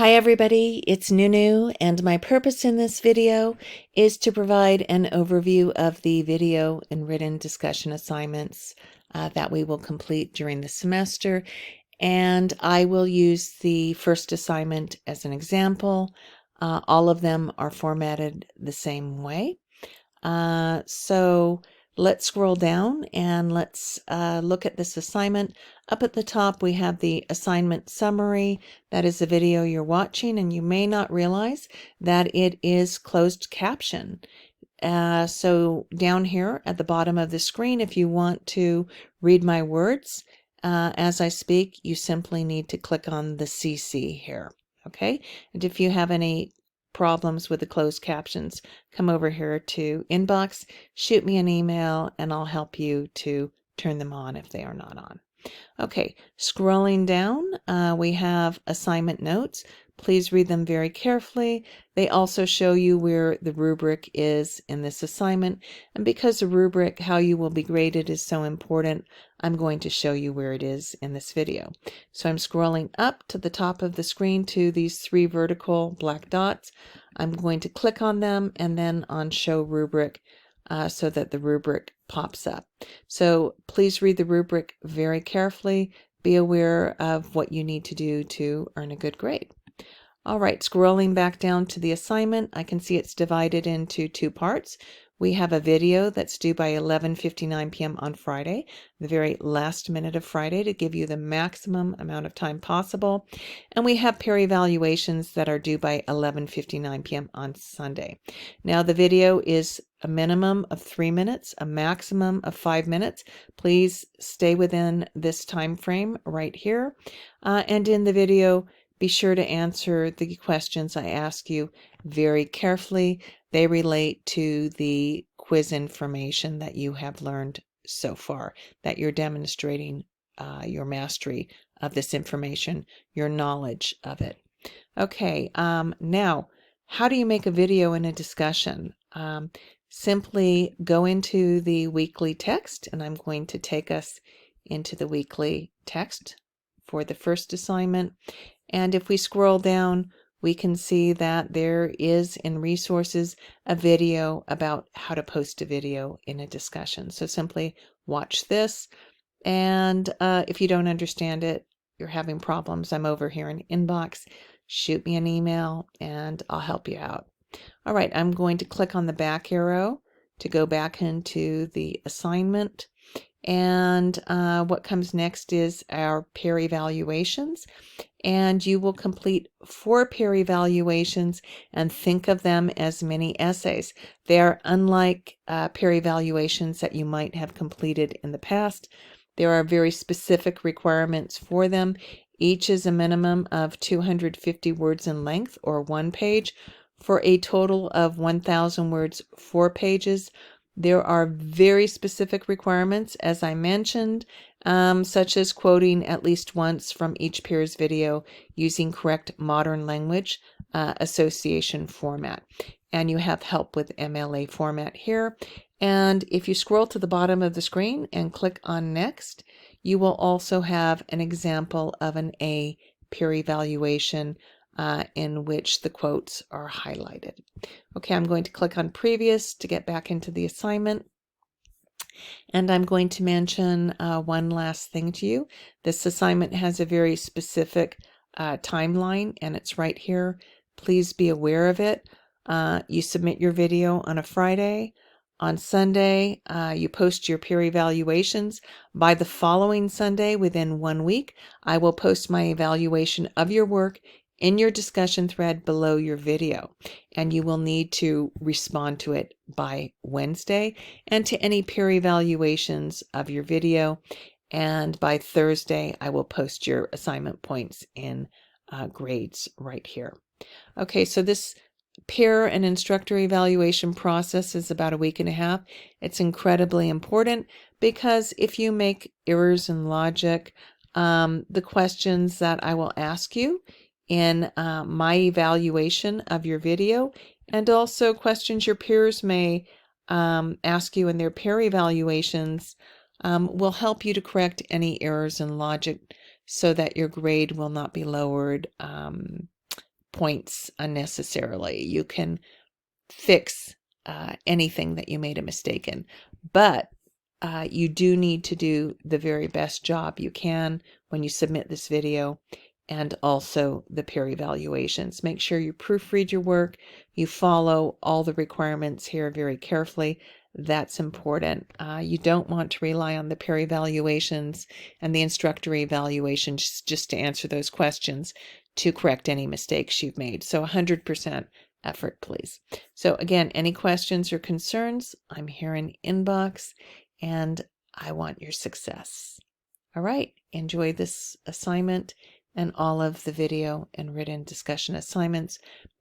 Hi everybody, it's Nunu, and my purpose in this video is to provide an overview of the video and written discussion assignments that we will complete during the semester, and I will use the first assignment as an example. All of them are formatted the same way. So let's scroll down and let's look at this assignment. Up at the top, we have the assignment summary. That is the video you're watching, and you may not realize that it is closed caption. So down here at the bottom of the screen, if you want to read my words as I speak, you simply need to click on the CC here. Okay, and if you have any problems with the closed captions, come over here to inbox, shoot me an email, and I'll help you to turn them on if they are not on. Okay, scrolling down, we have assignment notes. Please read them very carefully. They also show you where the rubric is in this assignment. And because the rubric, how you will be graded, is so important, I'm going to show you where it is in this video. So I'm scrolling up to the top of the screen to these three vertical black dots. I'm going to click on them and then on Show Rubric so that the rubric pops up. So please read the rubric very carefully. Be aware of what you need to do to earn a good grade. All right, scrolling back down to the assignment, I can see it's divided into two parts. We have a video that's due by 11:59 p.m. on Friday, the very last minute of Friday, to give you the maximum amount of time possible. And we have peer evaluations that are due by 11:59 p.m. on Sunday. Now, the video is a minimum of 3 minutes, a maximum of 5 minutes. Please stay within this time frame right here. And in the video, be sure to answer the questions I ask you very carefully. They relate to the quiz information that you have learned so far, that you're demonstrating your mastery of this information, your knowledge of it. Okay, now, how do you make a video in a discussion? Simply go into the weekly text, and I'm going to take us into the weekly text for the first assignment. And if we scroll down, we can see that there is in resources a video about how to post a video in a discussion. So simply watch this. And if you don't understand it, you're having problems, I'm over here in inbox. Shoot me an email and I'll help you out. All right, I'm going to click on the back arrow to go back into the assignment. And what comes next is our peer evaluations. And you will complete 4 peer evaluations and think of them as mini essays. They are unlike peer evaluations that you might have completed in the past. There are very specific requirements for them. Each is a minimum of 250 words in length, or 1 page, for a total of 1,000 words, 4 pages. There are very specific requirements, as I mentioned, such as quoting at least once from each peer's video using correct modern language association format. And you have help with MLA format here. And if you scroll to the bottom of the screen and click on Next, you will also have an example of an A peer evaluation in which the quotes are highlighted. Okay, I'm going to click on Previous to get back into the assignment. And I'm going to mention one last thing to you. This assignment has a very specific timeline, and it's right here. Please be aware of it. You submit your video on a Friday. On Sunday, you post your peer evaluations. By the following Sunday, within 1 week, I will post my evaluation of your work in your discussion thread below your video, and you will need to respond to it by Wednesday and to any peer evaluations of your video. And by Thursday, I will post your assignment points in grades right here. Okay, so this peer and instructor evaluation process is about a week and a half. It's incredibly important because if you make errors in logic, the questions that I will ask you in my evaluation of your video, and also questions your peers may ask you in their peer evaluations, will help you to correct any errors in logic so that your grade will not be lowered points unnecessarily. You can fix anything that you made a mistake in, but you do need to do the very best job you can when you submit this video, and also the peer evaluations. Make sure you proofread your work, you follow all the requirements here very carefully. That's important. You don't want to rely on the peer evaluations and the instructor evaluations just to answer those questions to correct any mistakes you've made. So 100% effort, please. So again, any questions or concerns, I'm here in inbox, and I want your success. All right, enjoy this assignment and all of the video and written discussion assignments.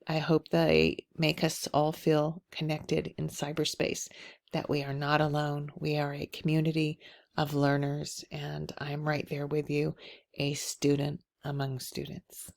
I hope they make us all feel connected in cyberspace, that we are not alone. We are a community of learners, and I'm right there with you, a student among students.